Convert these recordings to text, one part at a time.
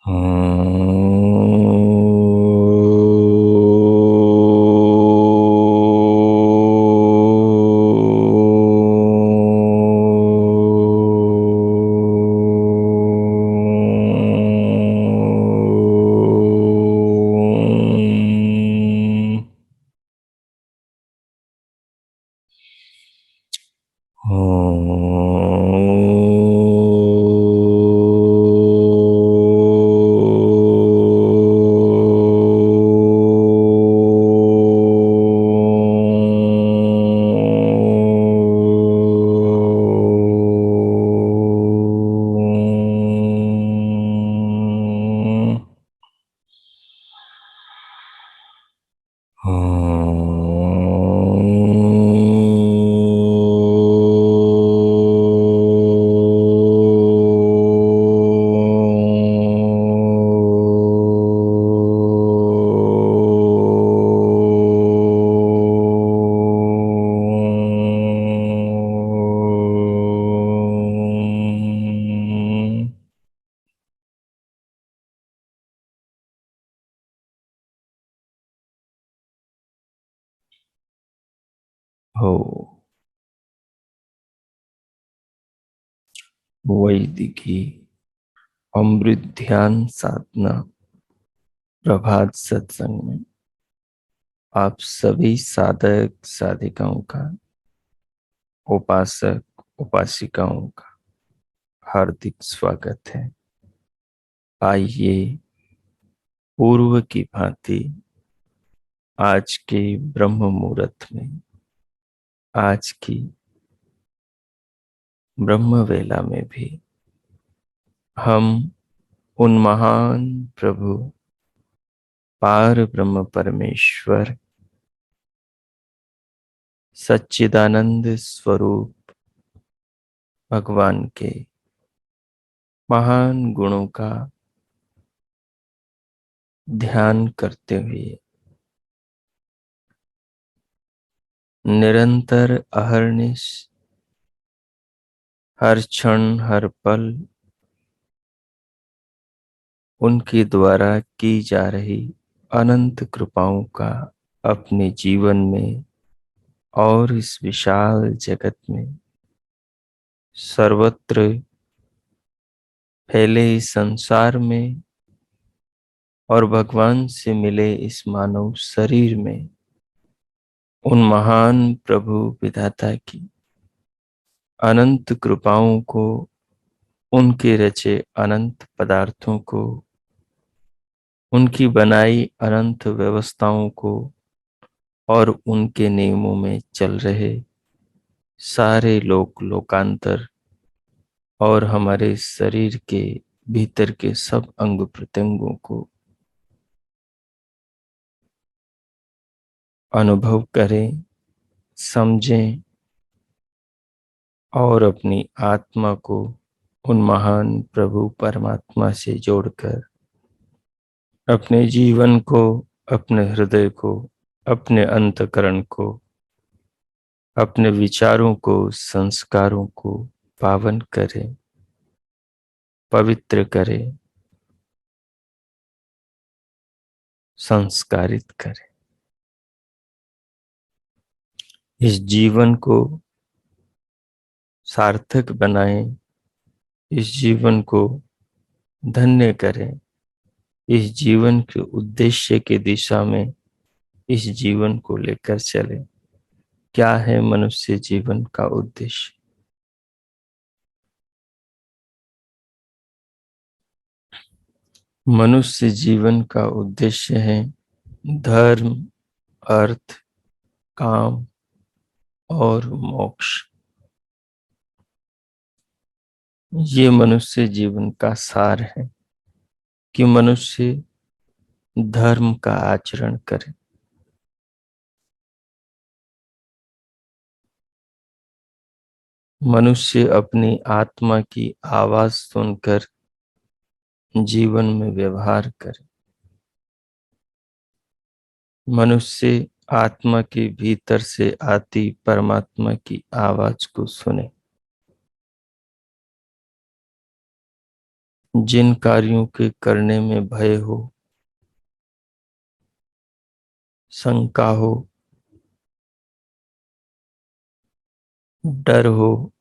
हो वैदिकी अमृत ध्यान साधना प्रभात सत्संग में आप सभी साधक साधिकाओं का, उपासक उपासिकाओं का हार्दिक स्वागत है। आइए पूर्व की भांति आज के ब्रह्म मुहूर्त में, आज की ब्रह्म वेला में भी हम उन महान प्रभु पार ब्रह्म परमेश्वर सच्चिदानंद स्वरूप भगवान के महान गुणों का ध्यान करते हुए निरंतर अहर्निश हर क्षण हर पल उनके द्वारा की जा रही अनंत कृपाओं का अपने जीवन में और इस विशाल जगत में सर्वत्र फैले इस संसार में और भगवान से मिले इस मानव शरीर में उन महान प्रभु विधाता की अनंत कृपाओं को, उनके रचे अनंत पदार्थों को, उनकी बनाई अनंत व्यवस्थाओं को और उनके नियमों में चल रहे सारे लोकांतर और हमारे शरीर के भीतर के सब अंग प्रत्यंगों को अनुभव करें, समझें और अपनी आत्मा को उन महान प्रभु परमात्मा से जोड़कर अपने जीवन को, अपने हृदय को, अपने अंतःकरण को, अपने विचारों को, संस्कारों को पावन करें, पवित्र करें, संस्कारित करें। इस जीवन को सार्थक बनाएं, इस जीवन को धन्य करें, इस जीवन के उद्देश्य की दिशा में इस जीवन को लेकर चलें। क्या है मनुष्य जीवन का उद्देश्य? मनुष्य जीवन का उद्देश्य है धर्म, अर्थ, काम और मोक्ष। ये मनुष्य जीवन का सार है कि मनुष्य धर्म का आचरण करे, मनुष्य अपनी आत्मा की आवाज सुनकर जीवन में व्यवहार करे, मनुष्य आत्मा के भीतर से आती परमात्मा की आवाज को सुने। जिन कार्यों के करने में भय हो, शंका हो, डर हो,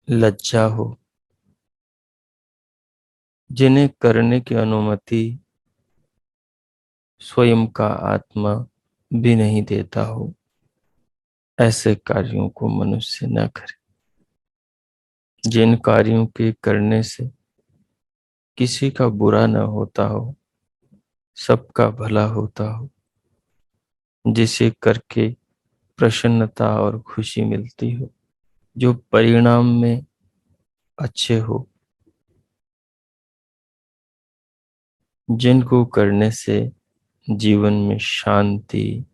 लज्जा हो, जिन्हें करने की अनुमति स्वयं का आत्मा भी नहीं देता हो, ऐसे कार्यों को मनुष्य न करे। जिन कार्यों के करने से किसी का बुरा न होता हो, सबका भला होता हो, जिसे करके प्रसन्नता और खुशी मिलती हो, जो परिणाम में अच्छे हो, जिनको करने से जीवन में शांति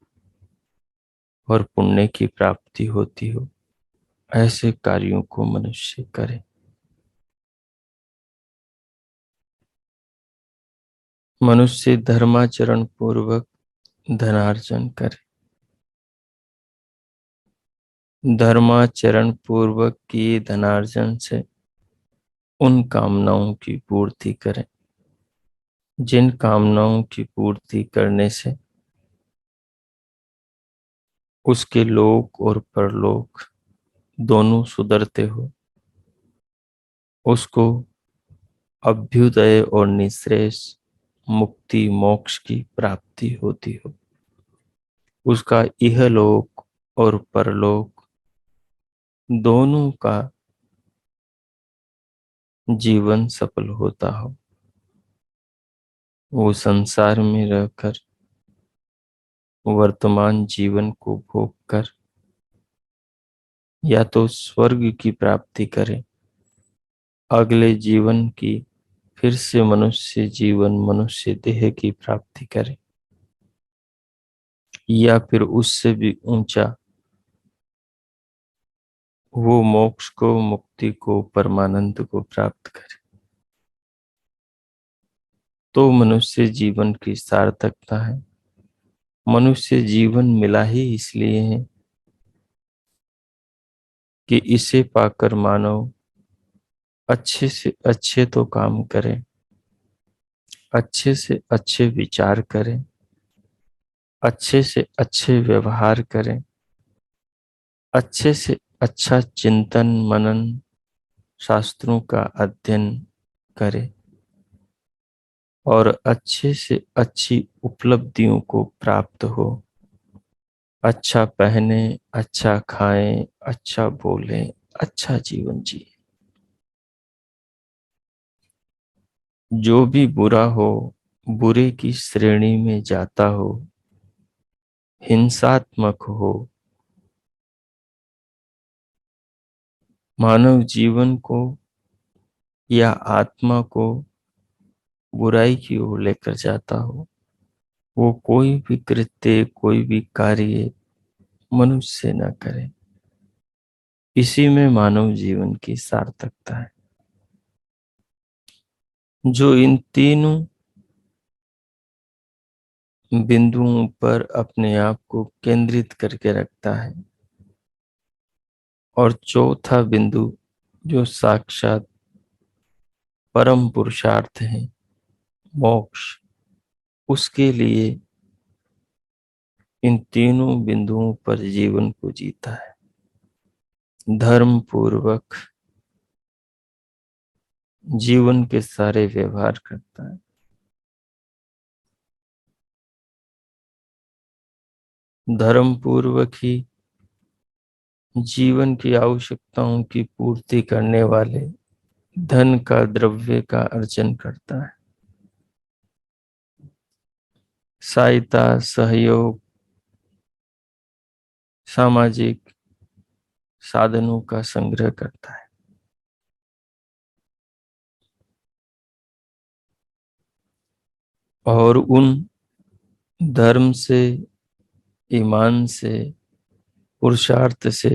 और पुण्य की प्राप्ति होती हो, ऐसे कार्यों को मनुष्य करे। मनुष्य धर्माचरण पूर्वक धनार्जन करे। धर्माचरण पूर्वक किए धनार्जन से उन कामनाओं की पूर्ति करें, जिन कामनाओं की पूर्ति करने से उसके लोक और परलोक दोनों सुधरते हो, उसको अभ्युदय और निःश्रेयस मुक्ति मोक्ष की प्राप्ति होती हो, उसका इहलोक और परलोक दोनों का जीवन सफल होता हो, वो संसार में रहकर वर्तमान जीवन को भोग कर या तो स्वर्ग की प्राप्ति करे, अगले जीवन की फिर से मनुष्य जीवन मनुष्य देह की प्राप्ति करे, या फिर उससे भी ऊंचा वो मोक्ष को, मुक्ति को, परमानंद को प्राप्त करे। तो मनुष्य जीवन की सार्थकता है। मनुष्य जीवन मिला ही इसलिए है कि इसे पाकर मानव अच्छे से अच्छे तो काम करे, अच्छे से अच्छे विचार करें, अच्छे से अच्छे व्यवहार करें, अच्छे से अच्छा चिंतन मनन शास्त्रों का अध्ययन करे और अच्छे से अच्छी उपलब्धियों को प्राप्त हो। अच्छा पहने, अच्छा खाएं, अच्छा बोलें, अच्छा जीवन जिए। जो भी बुरा हो, बुरे की श्रेणी में जाता हो, हिंसात्मक हो, मानव जीवन को या आत्मा को बुराई की ओर लेकर जाता हो, वो कोई भी कृत्य, कोई भी कार्य मनुष्य न करे। इसी में मानव जीवन की सार्थकता है। जो इन तीनों बिंदुओं पर अपने आप को केंद्रित करके रखता है, और चौथा बिंदु जो साक्षात परम पुरुषार्थ है, मोक्ष, उसके लिए इन तीनों बिंदुओं पर जीवन को जीता है, धर्म पूर्वक जीवन के सारे व्यवहार करता है। धर्म पूर्वक ही जीवन की आवश्यकताओं की पूर्ति करने वाले धन का, द्रव्य का अर्जन करता है। सहायता, सहयोग, सामाजिक साधनों का संग्रह करता है। और उन धर्म से, ईमान से, पुरुषार्थ से,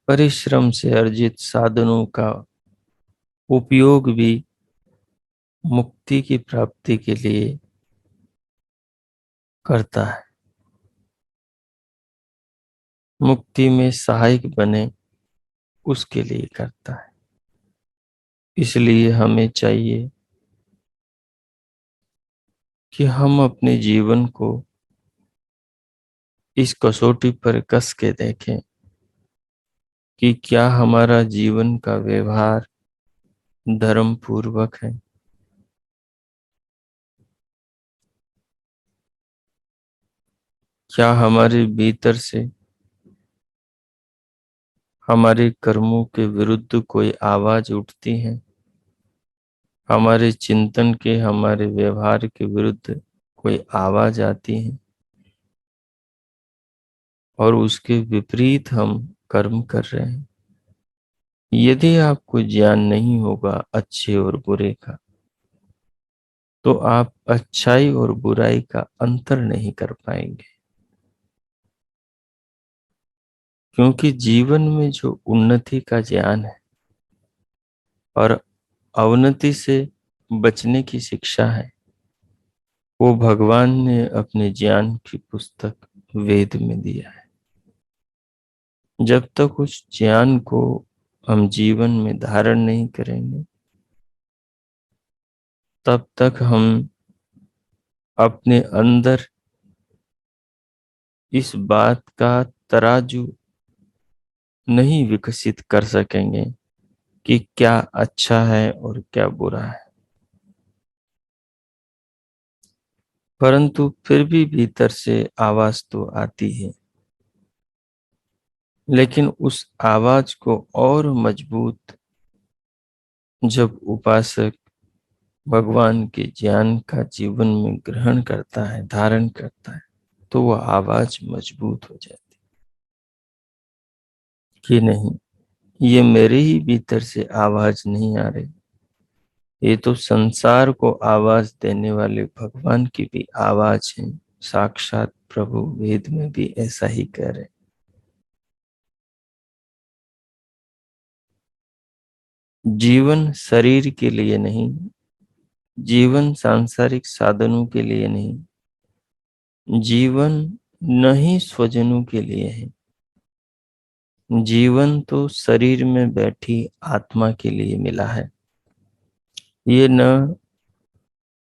परिश्रम से अर्जित साधनों का उपयोग भी मुक्ति की प्राप्ति के लिए करता है, मुक्ति में सहायक बने उसके लिए करता है। इसलिए हमें चाहिए कि हम अपने जीवन को इस कसौटी पर कस के देखें कि क्या हमारा जीवन का व्यवहार धर्म पूर्वक है। क्या हमारे भीतर से हमारे कर्मों के विरुद्ध कोई आवाज उठती है, हमारे चिंतन के, हमारे व्यवहार के विरुद्ध कोई आवाज आती है और उसके विपरीत हम कर्म कर रहे हैं। यदि आपको ज्ञान नहीं होगा अच्छे और बुरे का, तो आप अच्छाई और बुराई का अंतर नहीं कर पाएंगे। क्योंकि जीवन में जो उन्नति का ज्ञान है और अवनति से बचने की शिक्षा है, वो भगवान ने अपने ज्ञान की पुस्तक वेद में दिया है। जब तक उस ज्ञान को हम जीवन में धारण नहीं करेंगे, तब तक हम अपने अंदर इस बात का तराजू नहीं विकसित कर सकेंगे कि क्या अच्छा है और क्या बुरा है। परंतु फिर भी भीतर से आवाज तो आती है, लेकिन उस आवाज को और मजबूत जब उपासक भगवान के ज्ञान का जीवन में ग्रहण करता है, धारण करता है, तो वह आवाज मजबूत हो जाती कि नहीं, ये मेरे ही भीतर से आवाज नहीं आ रही, ये तो संसार को आवाज देने वाले भगवान की भी आवाज है। साक्षात प्रभु वेद में भी ऐसा ही कह रहे। जीवन शरीर के लिए नहीं, जीवन सांसारिक साधनों के लिए नहीं, जीवन न ही स्वजनों के लिए है। जीवन तो शरीर में बैठी आत्मा के लिए मिला है। ये न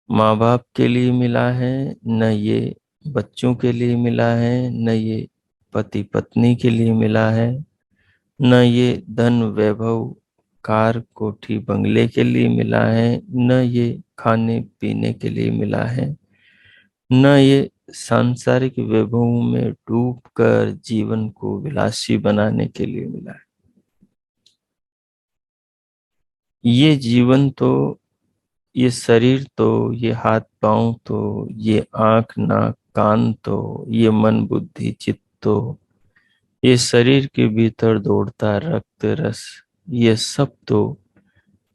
माँ बाप के लिए मिला है, न ये बच्चों के लिए मिला है, न ये पति पत्नी के लिए मिला है, न ये धन वैभव कार कोठी बंगले के लिए मिला है, न ये खाने पीने के लिए मिला है, न ये सांसारिक वैभवों में डूबकर जीवन को विलासी बनाने के लिए मिला है। ये जीवन तो, ये शरीर तो, ये हाथ पांव तो, ये आंख नाक कान तो, ये मन बुद्धि चित्त तो, ये शरीर के भीतर दौड़ता रक्त रस, ये सब तो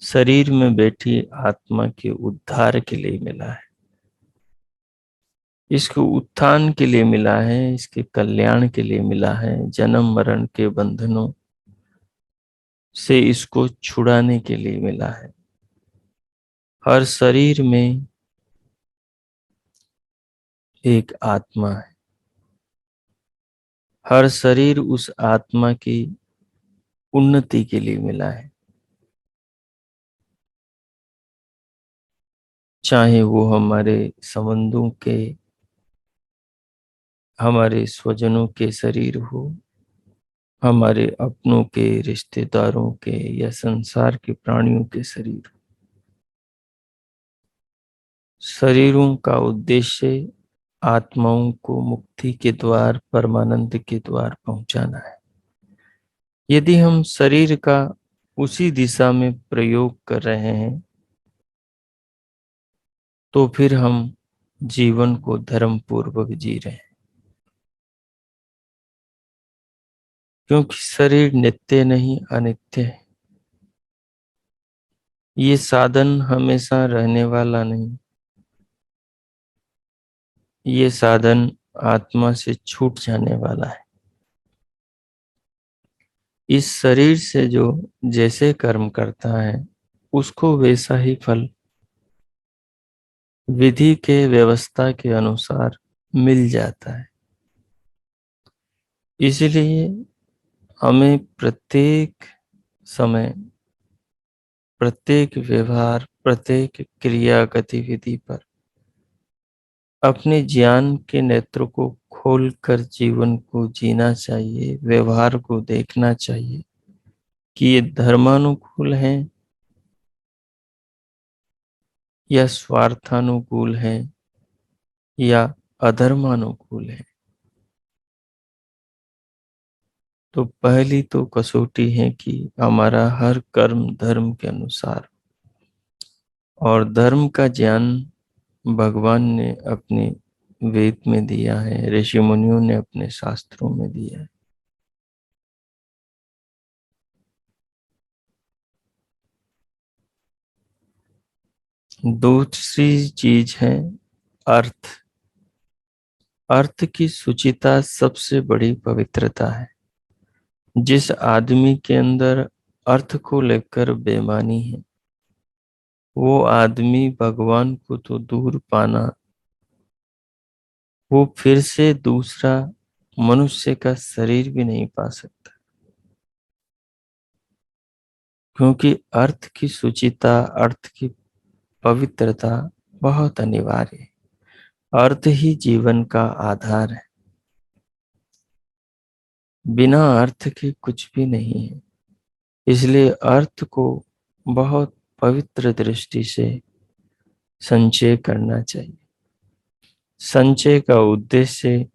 शरीर में बैठी आत्मा के उद्धार के लिए मिला है। इसको उत्थान के लिए मिला है, इसके कल्याण के लिए मिला है, जन्म मरण के बंधनों से इसको छुड़ाने के लिए मिला है। हर शरीर में एक आत्मा है, हर शरीर उस आत्मा की उन्नति के लिए मिला है। चाहे वो हमारे संबंधों के, हमारे स्वजनों के शरीर हो, हमारे अपनों के, रिश्तेदारों के, या संसार के प्राणियों के शरीर। शरीरों का उद्देश्य आत्माओं को मुक्ति के द्वार, परमानंद के द्वार पहुंचाना है। यदि हम शरीर का उसी दिशा में प्रयोग कर रहे हैं, तो फिर हम जीवन को धर्म पूर्वक जी रहे हैं। क्योंकि शरीर नित्य नहीं, अनित्य है। ये साधन हमेशा रहने वाला नहीं, ये साधन आत्मा से छूट जाने वाला है। इस शरीर से जो जैसे कर्म करता है, उसको वैसा ही फल विधि के व्यवस्था के अनुसार मिल जाता है। इसलिए हमें प्रत्येक समय प्रत्येक व्यवहार, प्रत्येक क्रिया गतिविधि पर अपने ज्ञान के नेत्र को खोलकर जीवन को जीना चाहिए, व्यवहार को देखना चाहिए कि ये धर्मानुकूल है या स्वार्थानुकूल है या अधर्मानुकूल है। तो पहली तो कसौटी है कि हमारा हर कर्म धर्म के अनुसार, और धर्म का ज्ञान भगवान ने अपने वेद में दिया है, ऋषि मुनियों ने अपने शास्त्रों में दिया है। दूसरी चीज है अर्थ। अर्थ की शुचिता सबसे बड़ी पवित्रता है। जिस आदमी के अंदर अर्थ को लेकर बेईमानी है, वो आदमी भगवान को तो दूर पाना, वो फिर से दूसरा मनुष्य का शरीर भी नहीं पा सकता। क्योंकि अर्थ की शुचिता, अर्थ की पवित्रता बहुत अनिवार्य है। अर्थ ही जीवन का आधार है। बिना अर्थ के कुछ भी नहीं है। इसलिए अर्थ को बहुत पवित्र दृष्टि से संचय करना चाहिए। संचय का उद्देश्य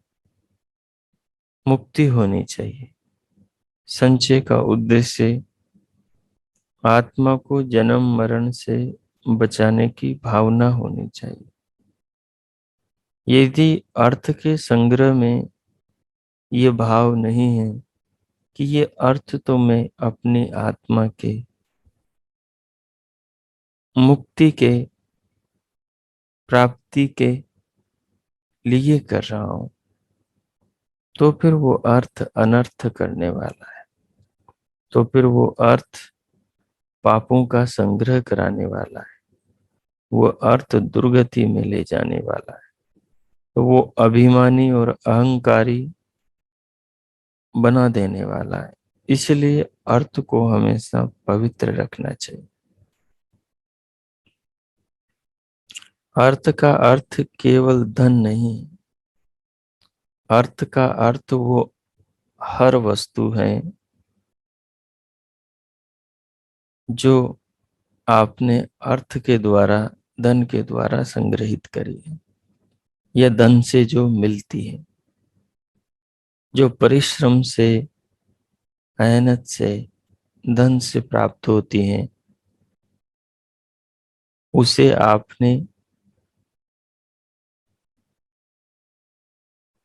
मुक्ति होनी चाहिए। संचय का उद्देश्य आत्मा को जन्म मरण से बचाने की भावना होनी चाहिए। यदि अर्थ के संग्रह में ये भाव नहीं है कि ये अर्थ तो मैं अपनी आत्मा के मुक्ति के प्राप्ति के लिए कर रहा हूं, तो फिर वो अर्थ अनर्थ करने वाला है। तो फिर वो अर्थ पापों का संग्रह कराने वाला है। वो अर्थ दुर्गति में ले जाने वाला है। तो वो अभिमानी और अहंकारी बना देने वाला है। इसलिए अर्थ को हमेशा पवित्र रखना चाहिए। अर्थ का अर्थ केवल धन नहीं। अर्थ का अर्थ वो हर वस्तु है जो आपने अर्थ के द्वारा, धन के द्वारा संग्रहित करी है, या धन से जो मिलती है, जो परिश्रम से, मेहनत से, धन से प्राप्त होती है, उसे आपने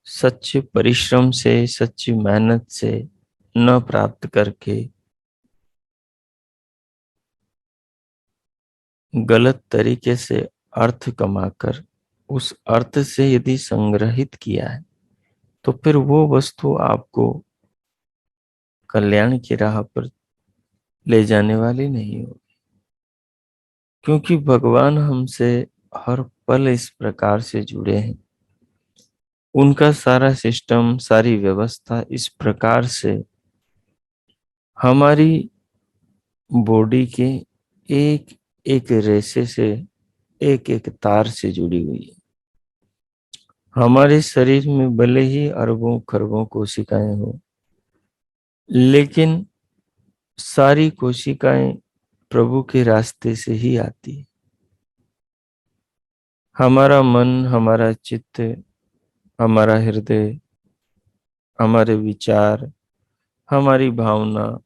सच्चे परिश्रम से, सच्ची मेहनत से न प्राप्त करके गलत तरीके से अर्थ कमाकर उस अर्थ से यदि संग्रहित किया है, तो फिर वो वस्तु आपको कल्याण की राह पर ले जाने वाली नहीं होगी। क्योंकि भगवान हमसे हर पल इस प्रकार से जुड़े हैं, उनका सारा सिस्टम, सारी व्यवस्था इस प्रकार से हमारी बॉडी के एक एक रेशे से, एक एक तार से जुड़ी हुई है। हमारे शरीर में भले ही अरबों खरबों कोशिकाएं हो, लेकिन सारी कोशिकाएं प्रभु के रास्ते से ही आती है। हमारा मन, हमारा चित्त, हमारा हृदय, हमारे विचार, हमारी भावना,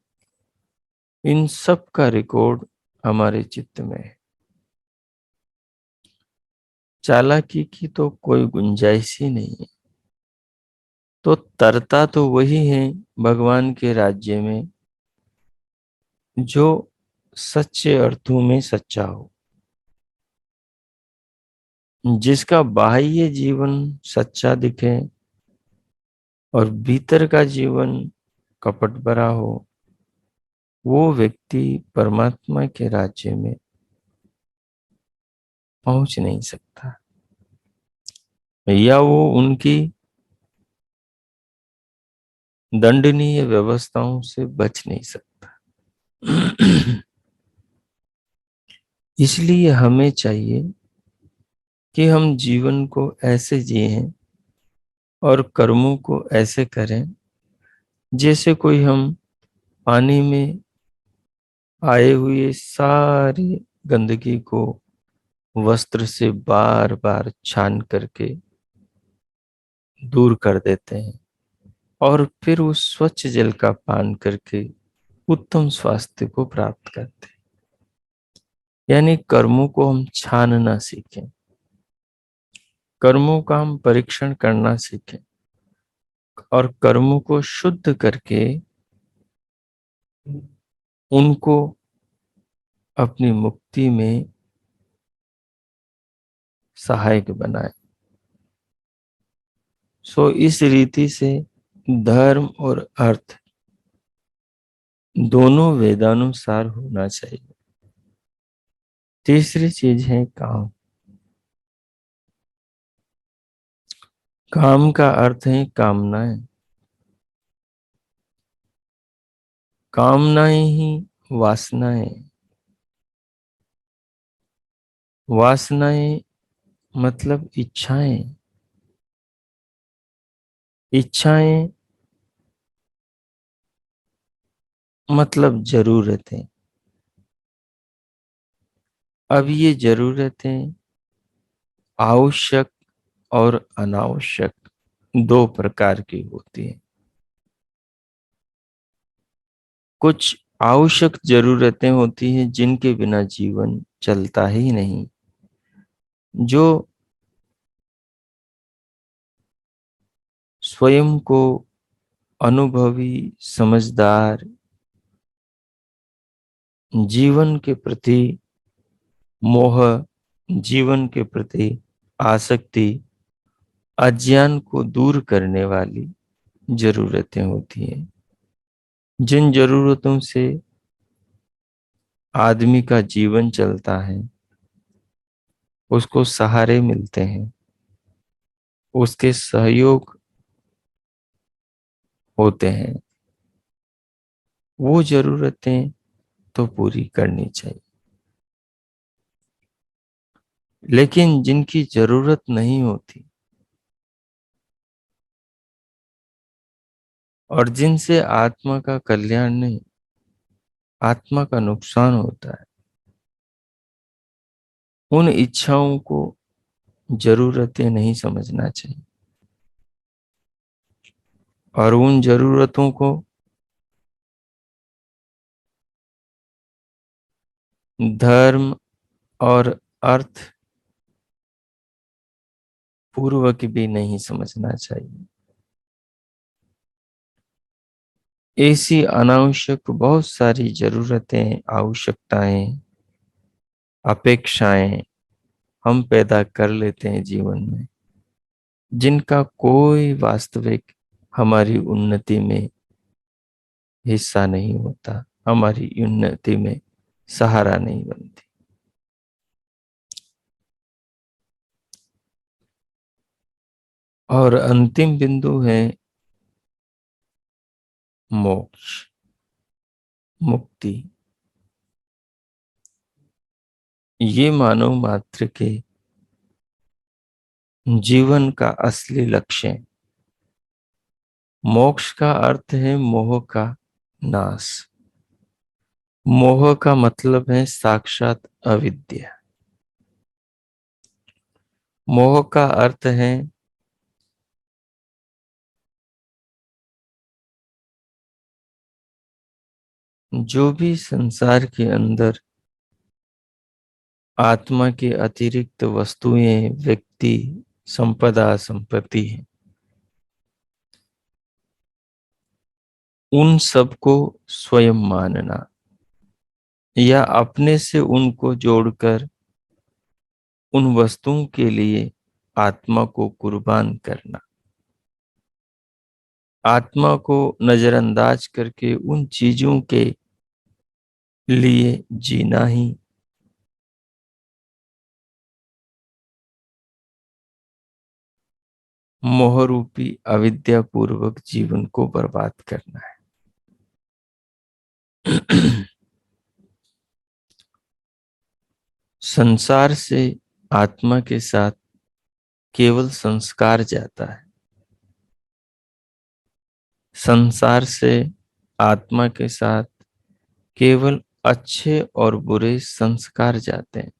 इन सब का रिकॉर्ड हमारे चित्त में है। चालाकी की तो कोई गुंजाइश ही नहीं है। तो तरता तो वही है भगवान के राज्य में जो सच्चे अर्थों में सच्चा हो, जिसका बाह्य जीवन सच्चा दिखे और भीतर का जीवन कपट भरा हो, वो व्यक्ति परमात्मा के राज्य में पहुंच नहीं सकता, या वो उनकी दंडनीय व्यवस्थाओं से बच नहीं सकता। इसलिए हमें चाहिए कि हम जीवन को ऐसे जिएं और कर्मों को ऐसे करें जैसे कोई हम पानी में आए हुए सारी गंदगी को वस्त्र से बार बार छान करके दूर कर देते हैं और फिर उस स्वच्छ जल का पान करके उत्तम स्वास्थ्य को प्राप्त करते हैं। यानी कर्मों को हम छानना सीखें, कर्मों का हम परीक्षण करना सीखें और कर्मों को शुद्ध करके उनको अपनी मुक्ति में सहायक बनाए। सो इस रीति से धर्म और अर्थ दोनों वेदानुसार होना चाहिए। तीसरी चीज है काम। काम का अर्थ है कामनाएं। कामनाएं ही वासनाएं। वासनाएं मतलब इच्छाएं। इच्छाएं मतलब जरूरतें। अब ये जरूरतें आवश्यक और अनावश्यक दो प्रकार की होती हैं। कुछ आवश्यक जरूरतें होती हैं जिनके बिना जीवन चलता ही नहीं। जो स्वयं को अनुभवी, समझदार, जीवन के प्रति मोह, जीवन के प्रति आसक्ति, अज्ञान को दूर करने वाली जरूरतें होती हैं। जिन जरूरतों से आदमी का जीवन चलता है, उसको सहारे मिलते हैं, उसके सहयोग होते हैं, वो जरूरतें तो पूरी करनी चाहिए। लेकिन जिनकी जरूरत नहीं होती और जिनसे आत्मा का कल्याण नहीं, आत्मा का नुकसान होता है, उन इच्छाओं को जरूरतें नहीं समझना चाहिए और उन जरूरतों को धर्म और अर्थ पूर्वक भी नहीं समझना चाहिए। ऐसी अनावश्यक बहुत सारी जरूरतें, आवश्यकताएं, अपेक्षाएं हम पैदा कर लेते हैं जीवन में, जिनका कोई वास्तविक हमारी उन्नति में हिस्सा नहीं होता, हमारी उन्नति में सहारा नहीं बनती। और अंतिम बिंदु है मोक्ष, मुक्ति। ये मानव मात्र के जीवन का असली लक्ष्य है। मोक्ष का अर्थ है मोह का नाश। मोह का मतलब है साक्षात अविद्या। मोह का अर्थ है जो भी संसार के अंदर आत्मा के अतिरिक्त वस्तुएं, व्यक्ति, संपदा, संपत्ति है, उन सबको स्वयं मानना या अपने से उनको जोड़कर उन वस्तुओं के लिए आत्मा को कुर्बान करना, आत्मा को नजरअंदाज करके उन चीजों के लिए जीना ही मोहरूपी अविद्या पूर्वक जीवन को बर्बाद करना है। संसार से आत्मा के साथ केवल संस्कार जाता है। संसार से आत्मा के साथ केवल अच्छे और बुरे संस्कार जाते हैं।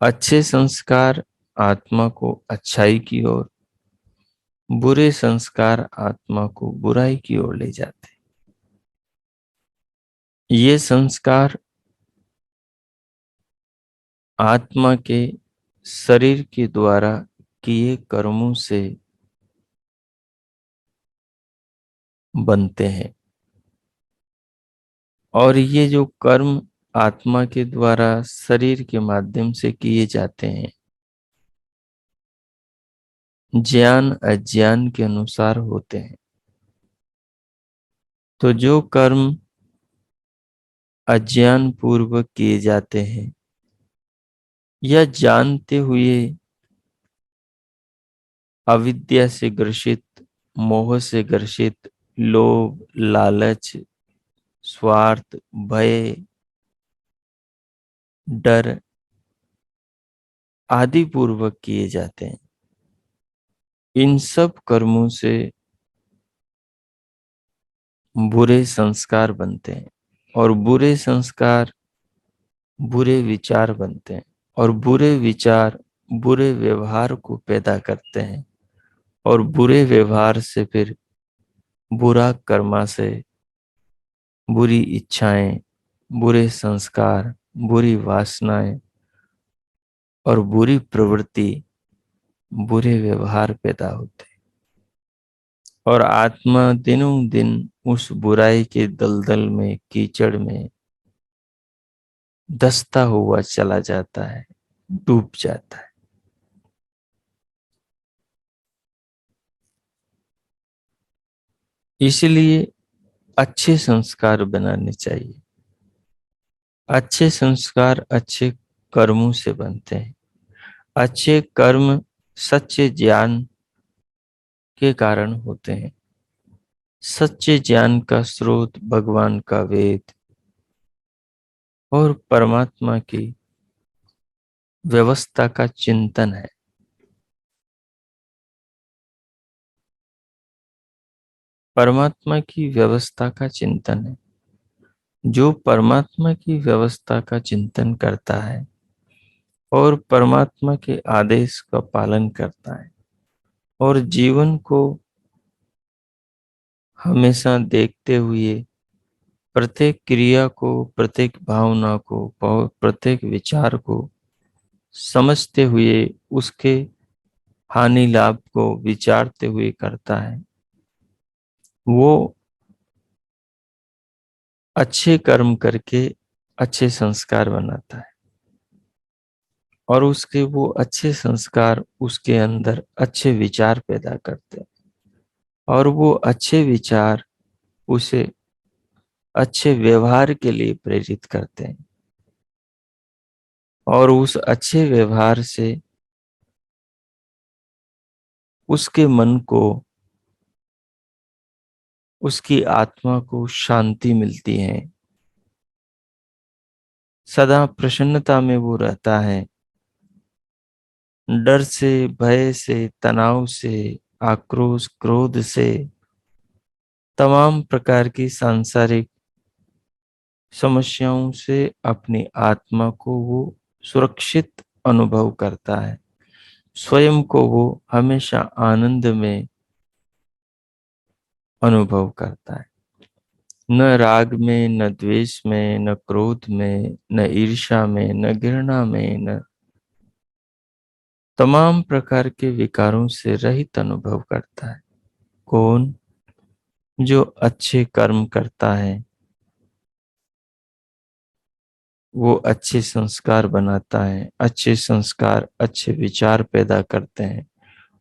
अच्छे संस्कार आत्मा को अच्छाई की ओर, बुरे संस्कार आत्मा को बुराई की ओर ले जाते हैं। ये संस्कार आत्मा के शरीर के द्वारा किए कर्मों से बनते हैं, और ये जो कर्म आत्मा के द्वारा शरीर के माध्यम से किए जाते हैं, ज्ञान अज्ञान के अनुसार होते हैं। तो जो कर्म अज्ञान पूर्वक किए जाते हैं या जानते हुए अविद्या से ग्रसित, मोह से ग्रसित, लोभ, लालच, स्वार्थ, भय, डर आदि पूर्वक किए जाते हैं, इन सब कर्मों से बुरे संस्कार बनते हैं, और बुरे संस्कार बुरे विचार बनते हैं, और बुरे विचार बुरे व्यवहार को पैदा करते हैं, और बुरे व्यवहार से फिर बुरा कर्माशय, बुरी इच्छाएं, बुरे संस्कार, बुरी वासनाएं और बुरी प्रवृत्ति, बुरे व्यवहार पैदा होते हैं, और आत्मा दिनों दिन उस बुराई के दलदल में, कीचड़ में धंसता हुआ चला जाता है, डूब जाता है। इसलिए अच्छे संस्कार बनाने चाहिए। अच्छे संस्कार अच्छे कर्मों से बनते हैं। अच्छे कर्म सच्चे ज्ञान के कारण होते हैं। सच्चे ज्ञान का स्रोत भगवान का वेद और परमात्मा की व्यवस्था का चिंतन है। परमात्मा की व्यवस्था का चिंतन है। जो परमात्मा की व्यवस्था का चिंतन करता है और परमात्मा के आदेश का पालन करता है और जीवन को हमेशा देखते हुए, प्रत्येक क्रिया को, प्रत्येक भावना को, प्रत्येक विचार को समझते हुए, उसके हानि लाभ को विचारते हुए करता है, वो अच्छे कर्म करके अच्छे संस्कार बनाता है, और उसके वो अच्छे संस्कार उसके अंदर अच्छे विचार पैदा करते हैं, और वो अच्छे विचार उसे अच्छे व्यवहार के लिए प्रेरित करते हैं, और उस अच्छे व्यवहार से उसके मन को, उसकी आत्मा को शांति मिलती है। सदा प्रसन्नता में वो रहता है। डर से, भय से, तनाव से, आक्रोश, क्रोध से, तमाम प्रकार की सांसारिक समस्याओं से अपनी आत्मा को वो सुरक्षित अनुभव करता है। स्वयं को वो हमेशा आनंद में अनुभव करता है। न राग में, न द्वेष में, न क्रोध में, न ईर्ष्या में, न घृणा में, न तमाम प्रकार के विकारों से रहित अनुभव करता है। कौन? जो अच्छे कर्म करता है, वो अच्छे संस्कार बनाता है। अच्छे संस्कार अच्छे विचार पैदा करते हैं,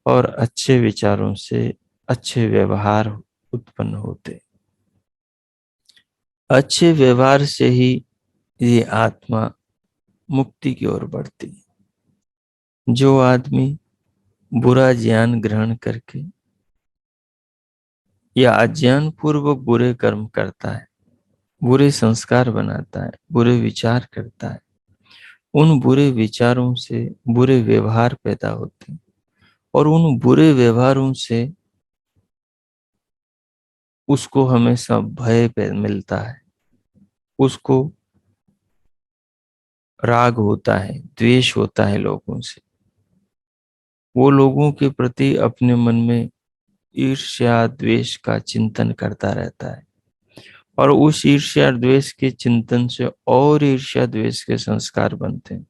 और अच्छे विचारों से अच्छे व्यवहार उत्पन्न होते। अच्छे व्यवहार से ही ये आत्मा मुक्ति की ओर बढ़ती है। जो आदमी बुरा ज्ञान ग्रहण करके या अज्ञान पूर्वक बुरे कर्म करता है, बुरे संस्कार बनाता है, बुरे विचार करता है। उन बुरे विचारों से बुरे व्यवहार पैदा होते हैं और उन बुरे व्यवहारों से उसको हमेशा भय मिलता है, उसको राग होता है, द्वेष होता है लोगों से। वो लोगों के प्रति अपने मन में ईर्ष्या द्वेष का चिंतन करता रहता है और उस ईर्ष्या द्वेष के चिंतन से और ईर्ष्या द्वेष के संस्कार बनते हैं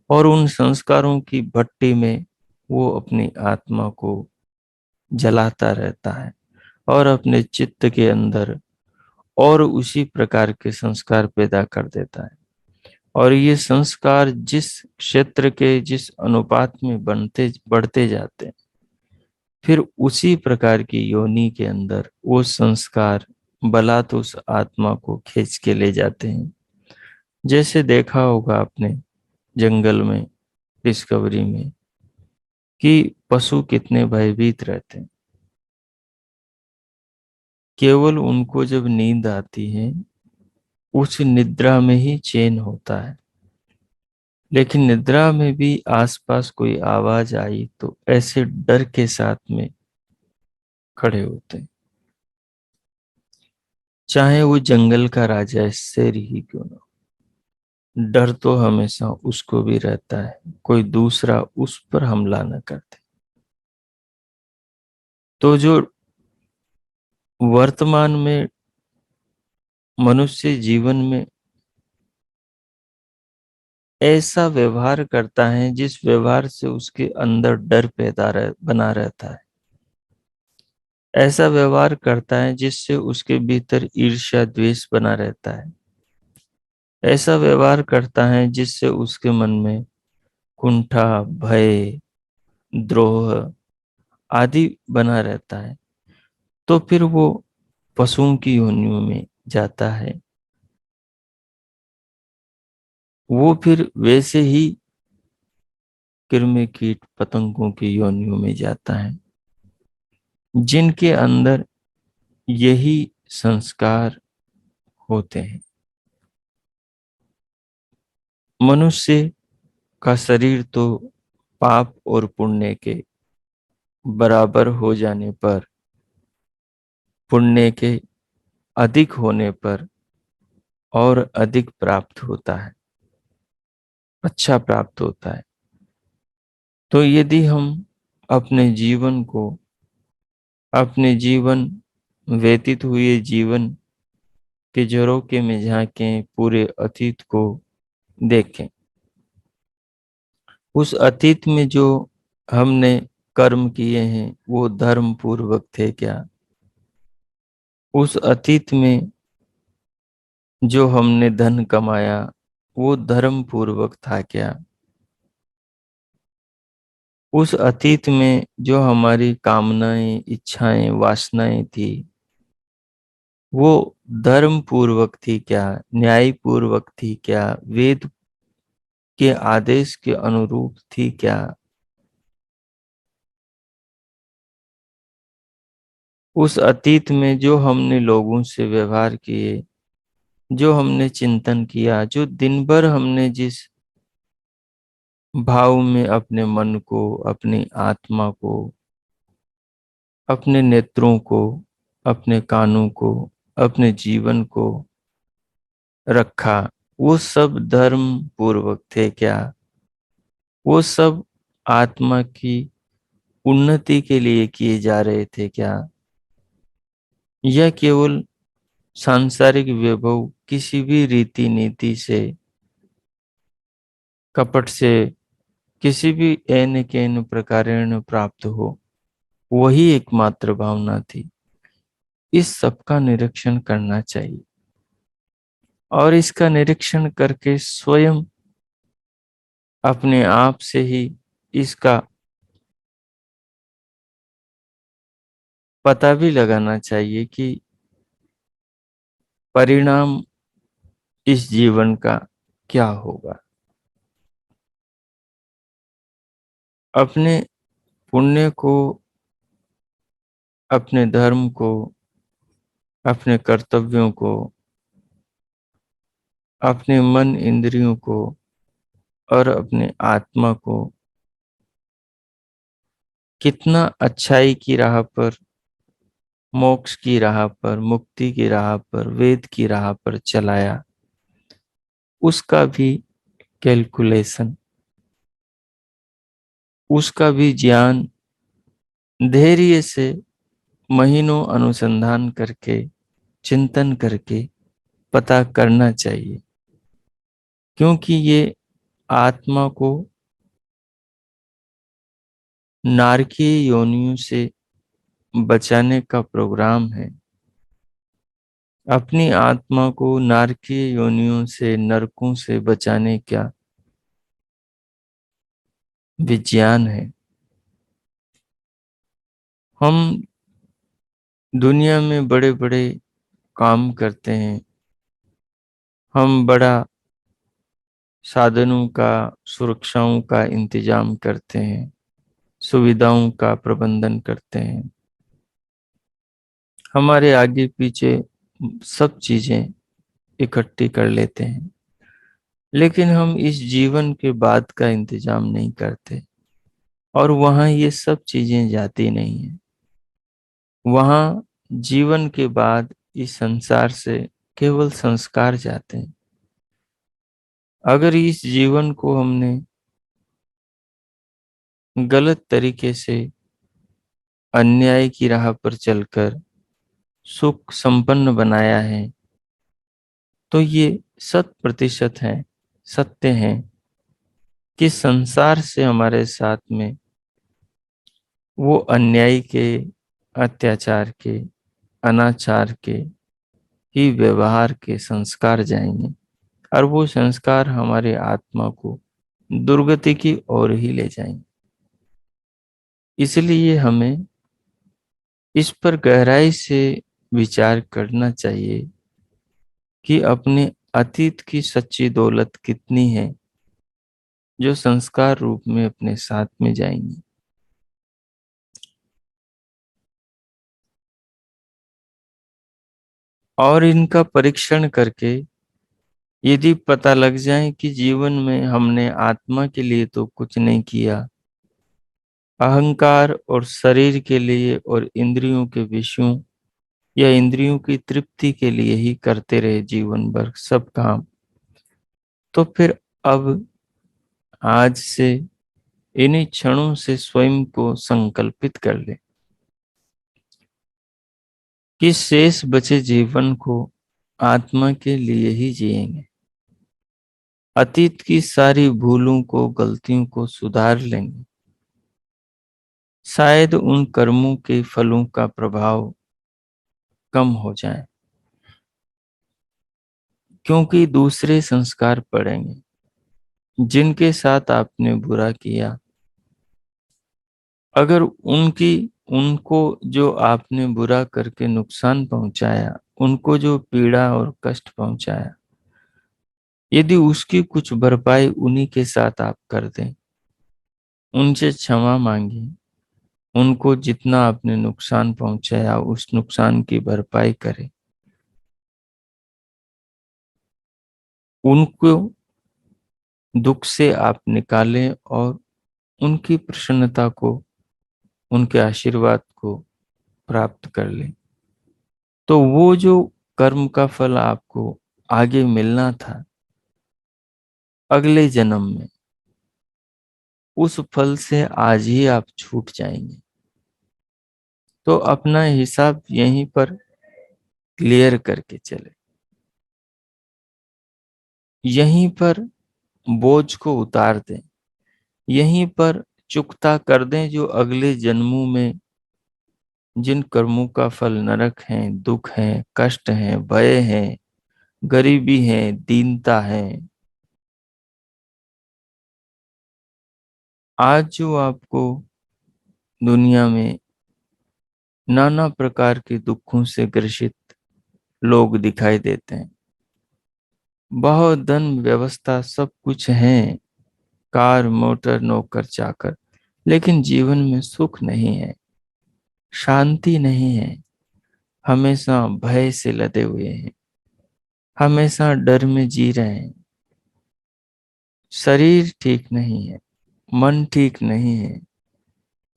और उन संस्कारों की भट्टी में वो अपनी आत्मा को जलाता रहता है और अपने चित्त के अंदर और उसी प्रकार के संस्कार पैदा कर देता है। और ये संस्कार जिस क्षेत्र के जिस अनुपात में बनते बढ़ते जाते हैं, फिर उसी प्रकार की योनि के अंदर वो संस्कार बलात् उस आत्मा को खींच के ले जाते हैं। जैसे देखा होगा आपने जंगल में, डिस्कवरी में, कि पशु कितने भयभीत रहते हैं। केवल उनको जब नींद आती है, उस निद्रा में ही चैन होता है। लेकिन निद्रा में भी आसपास कोई आवाज आई तो ऐसे डर के साथ में खड़े होते हैं, चाहे वो जंगल का राजा शेर ही क्यों ना हो। डर तो हमेशा उसको भी रहता है, कोई दूसरा उस पर हमला न करते। तो जो वर्तमान में मनुष्य जीवन में ऐसा व्यवहार करता है जिस व्यवहार से उसके अंदर डर बना रहता है, ऐसा व्यवहार करता है जिससे उसके भीतर ईर्ष्या द्वेष बना रहता है, ऐसा व्यवहार करता है जिससे उसके मन में कुंठा, भय, द्रोह आदि बना रहता है, तो फिर वो पशुओं की योनियों में जाता है। वो फिर वैसे ही कृमि कीट पतंगों की योनियों में जाता है जिनके अंदर यही संस्कार होते हैं। मनुष्य का शरीर तो पाप और पुण्य के बराबर हो जाने पर, पुण्य के अधिक होने पर और अधिक प्राप्त होता है, अच्छा प्राप्त होता है। तो यदि हम अपने जीवन को, अपने जीवन व्यतीत हुए जीवन के झरोखे में झांकें, पूरे अतीत को देखें, उस अतीत में जो हमने कर्म किए हैं वो धर्म पूर्वक थे क्या? उस अतीत में जो हमने धन कमाया वो धर्म पूर्वक था क्या? उस अतीत में जो हमारी कामनाएं, इच्छाएं, वासनाएं थी वो धर्म पूर्वक थी क्या, न्याय पूर्वक थी क्या, वेद के आदेश के अनुरूप थी क्या? उस अतीत में जो हमने लोगों से व्यवहार किए, जो हमने चिंतन किया, जो दिन भर हमने जिस भाव में अपने मन को, अपनी आत्मा को, अपने नेत्रों को, अपने कानों को, अपने जीवन को रखा, वो सब धर्म पूर्वक थे क्या? वो सब आत्मा की उन्नति के लिए किए जा रहे थे क्या? यह केवल सांसारिक वैभव किसी भी रीति नीति से, कपट से, किसी भी एन केन प्रकारेण प्राप्त हो, वही एकमात्र भावना थी? इस सब का निरीक्षण करना चाहिए और इसका निरीक्षण करके स्वयं अपने आप से ही इसका पता भी लगाना चाहिए कि परिणाम इस जीवन का क्या होगा। अपने पुण्य को, अपने धर्म को, अपने कर्तव्यों को अपने मन इंद्रियों को और अपने आत्मा को कितना अच्छाई की राह पर, मोक्ष की राह पर, मुक्ति की राह पर, वेद की राह पर चलाया, उसका भी कैलकुलेशन, उसका भी ज्ञान धैर्य से महीनों अनुसंधान करके, चिंतन करके पता करना चाहिए। क्योंकि ये आत्मा को नारकीय योनियों से बचाने का प्रोग्राम है। अपनी आत्मा को नारकीय योनियों से, नरकों से बचाने का विज्ञान है। हम दुनिया में बड़े बड़े काम करते हैं, हम बड़ा साधनों का, सुरक्षाओं का इंतजाम करते हैं, सुविधाओं का प्रबंधन करते हैं, हमारे आगे पीछे सब चीजें इकट्ठी कर लेते हैं, लेकिन हम इस जीवन के बाद का इंतजाम नहीं करते। और वहां ये सब चीजें जाती नहीं है। वहां जीवन के बाद इस संसार से केवल संस्कार जाते हैं। अगर इस जीवन को हमने गलत तरीके से अन्याय की राह पर चलकर सुख संपन्न बनाया है, तो ये 100% है, सत्य है कि संसार से हमारे साथ में वो अन्याय के, अत्याचार के, अनाचार के ही व्यवहार के संस्कार जाएंगे, और वो संस्कार हमारे आत्मा को दुर्गति की ओर ही ले जाएंगे। इसलिए हमें इस पर गहराई से विचार करना चाहिए कि अपने अतीत की सच्ची दौलत कितनी है, जो संस्कार रूप में अपने साथ में जाएंगी। और इनका परीक्षण करके यदि पता लग जाए कि जीवन में हमने आत्मा के लिए तो कुछ नहीं किया, अहंकार और शरीर के लिए और इंद्रियों के विषयों या इंद्रियों की तृप्ति के लिए ही करते रहे जीवन भर सब काम, तो फिर अब आज से इन्हीं क्षणों से स्वयं को संकल्पित कर ले कि शेष बचे जीवन को आत्मा के लिए ही जिएंगे। अतीत की सारी भूलों को, गलतियों को सुधार लेंगे। शायद उन कर्मों के फलों का प्रभाव कम हो जाए, क्योंकि दूसरे संस्कार पड़ेंगे। जिनके साथ आपने बुरा किया, अगर उनको जो आपने बुरा करके नुकसान पहुंचाया, उनको जो पीड़ा और कष्ट पहुंचाया, यदि उसकी कुछ भरपाई उन्हीं के साथ आप कर दें, उनसे क्षमा मांगी, उनको जितना आपने नुकसान पहुंचाया उस नुकसान की भरपाई करें, उनको दुख से आप निकालें और उनकी प्रसन्नता को, उनके आशीर्वाद को प्राप्त कर लें, तो वो जो कर्म का फल आपको आगे मिलना था अगले जन्म में, उस फल से आज ही आप छूट जाएंगे। तो अपना हिसाब यहीं पर क्लियर करके चले, यहीं पर बोझ को उतार दें, यहीं पर चुकता कर दें जो अगले जन्मों में जिन कर्मों का फल नरक है, दुख है, कष्ट है, भय है, गरीबी है, दीनता है, आज जो आपको दुनिया में नाना प्रकार के दुखों से ग्रसित लोग दिखाई देते हैं, बहुत धन व्यवस्था सब कुछ है, कार मोटर नौकर चाकर, लेकिन जीवन में सुख नहीं है, शांति नहीं है, हमेशा भय से लदे हुए हैं। हमेशा डर में जी रहे हैं। शरीर ठीक नहीं है, मन ठीक नहीं है,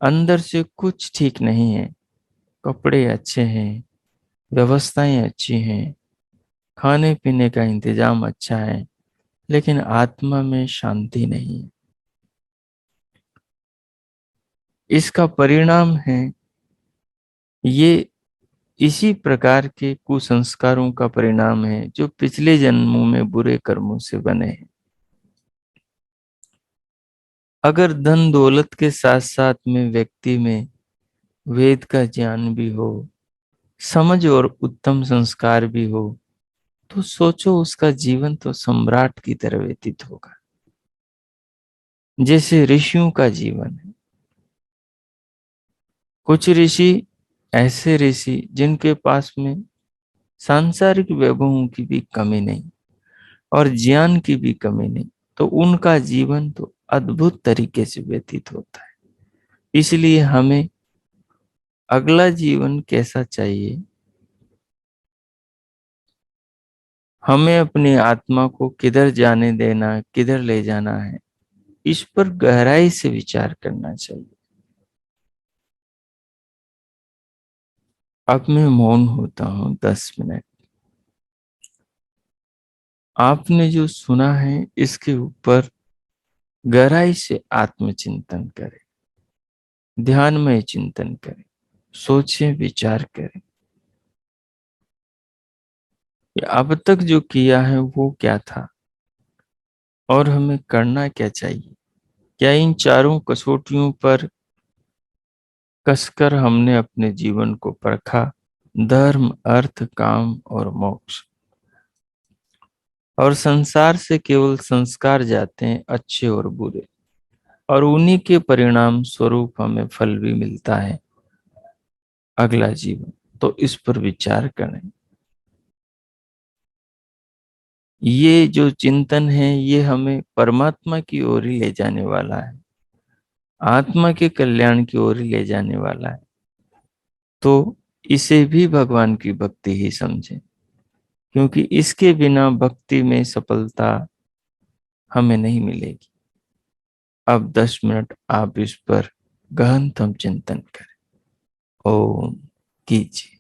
अंदर से कुछ ठीक नहीं है। कपड़े अच्छे हैं, व्यवस्थाएं अच्छी हैं, खाने पीने का इंतजाम अच्छा है, लेकिन आत्मा में शांति नहीं है। इसका परिणाम है ये इसी प्रकार के कुसंस्कारों का परिणाम है जो पिछले जन्मों में बुरे कर्मों से बने हैं। अगर धन दौलत के साथ साथ में व्यक्ति में वेद का ज्ञान भी हो, समझ और उत्तम संस्कार भी हो, तो सोचो उसका जीवन तो सम्राट की तरह व्यतीत होगा, जैसे ऋषियों का जीवन है। कुछ ऋषि ऐसे ऋषि जिनके पास में सांसारिक वैभवों की भी कमी नहीं और ज्ञान की भी कमी नहीं, तो उनका जीवन तो अद्भुत तरीके से व्यतीत होता है। इसलिए हमें अगला जीवन कैसा चाहिए, हमें अपनी आत्मा को किधर जाने देना, किधर ले जाना है, इस पर गहराई से विचार करना चाहिए। अब मैं मौन होता हूँ 10 मिनट। आपने जो सुना है इसके ऊपर गहराई से आत्मचिंतन करें, ध्यानमय चिंतन करें, सोचें, विचार करें कि अब तक जो किया है वो क्या था और हमें करना क्या चाहिए। क्या इन चारों कसौटियों पर कसकर हमने अपने जीवन को परखा? धर्म, अर्थ, काम और मोक्ष। और संसार से केवल संस्कार जाते हैं, अच्छे और बुरे, और उन्हीं के परिणाम स्वरूप हमें फल भी मिलता है, अगला जीवन। तो इस पर विचार करें। ये जो चिंतन है ये हमें परमात्मा की ओर ही ले जाने वाला है, आत्मा के कल्याण की ओर ही ले जाने वाला है। तो इसे भी भगवान की भक्ति ही समझें, क्योंकि इसके बिना भक्ति में सफलता हमें नहीं मिलेगी। अब 10 मिनट आप इस पर गहनतम चिंतन करें। ओम कीजिए।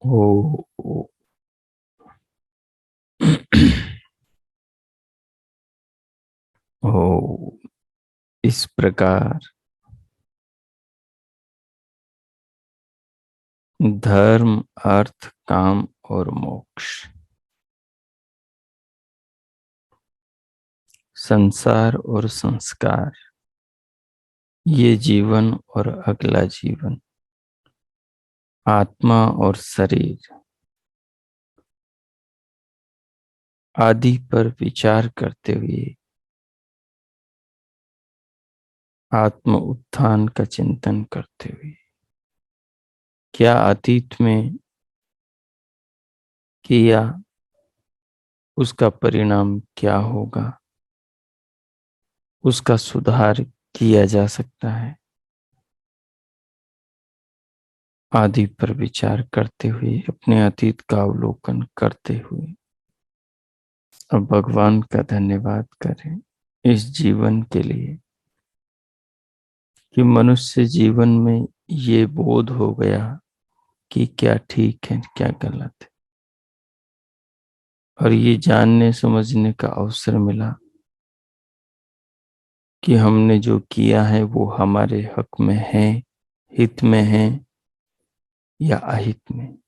ओ, ओ, इस प्रकार धर्म, अर्थ, काम और मोक्ष, संसार और संस्कार, ये जीवन और अगला जीवन, आत्मा और शरीर आदि पर विचार करते हुए आत्म उत्थान का चिंतन करते हुए क्या अतीत में किया उसका परिणाम क्या होगा, उसका सुधार किया जा सकता है आदि पर विचार करते हुए अपने अतीत का अवलोकन करते हुए अब भगवान का धन्यवाद करें इस जीवन के लिए कि मनुष्य जीवन में ये बोध हो गया कि क्या ठीक है क्या गलत है, और ये जानने समझने का अवसर मिला कि हमने जो किया है वो हमारे हक में है, हित में है या अहित में।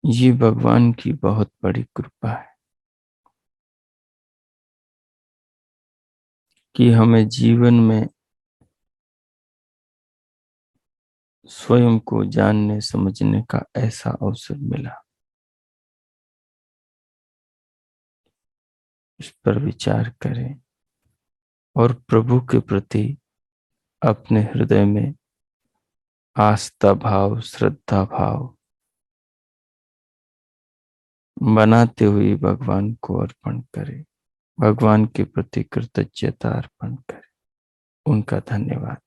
ये भगवान की बहुत बड़ी कृपा है कि हमें जीवन में स्वयं को जानने समझने का ऐसा अवसर मिला। इस पर विचार करें और प्रभु के प्रति अपने हृदय में आस्था भाव, श्रद्धा भाव बनाते हुए भगवान को अर्पण करें, भगवान के प्रति कृतज्ञता अर्पण करें, उनका धन्यवाद करें।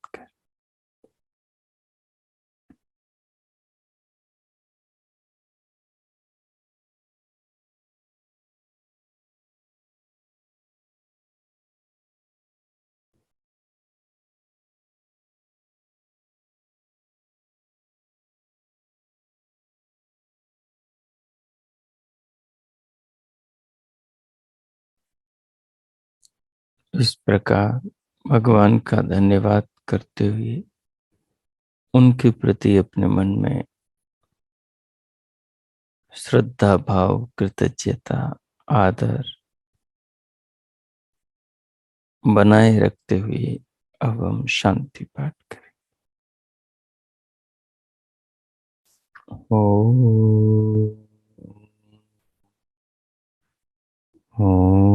इस प्रकार भगवान का धन्यवाद करते हुए उनके प्रति अपने मन में श्रद्धा भाव, कृतज्ञता, आदर बनाए रखते हुए अब हम शांति पाठ करें। ओम, ओम,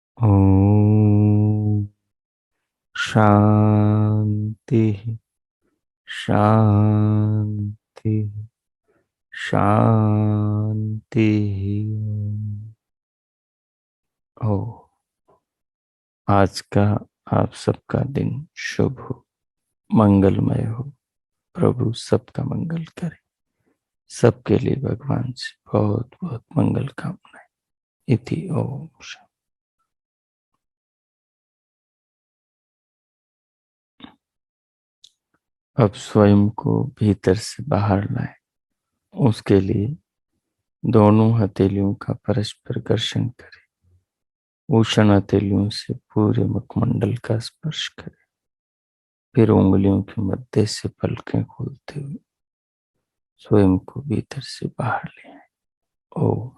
ओम। शांति, शांति, शांति। हो, आज का आप सबका दिन शुभ हो, मंगलमय हो। प्रभु सबका मंगल करे। सबके लिए भगवान से बहुत बहुत मंगल कामनाएं। इति ओम शांति। अब स्वयं को भीतर से बाहर लाए, उसके लिए दोनों हथेलियों का परस्पर घर्षण करें। उष्ण हथेलियों से पूरे मुखमंडल का स्पर्श करें, फिर उंगलियों के मध्य से पलकें खोलते हुए स्वयं को भीतर से बाहर ले आए। ओम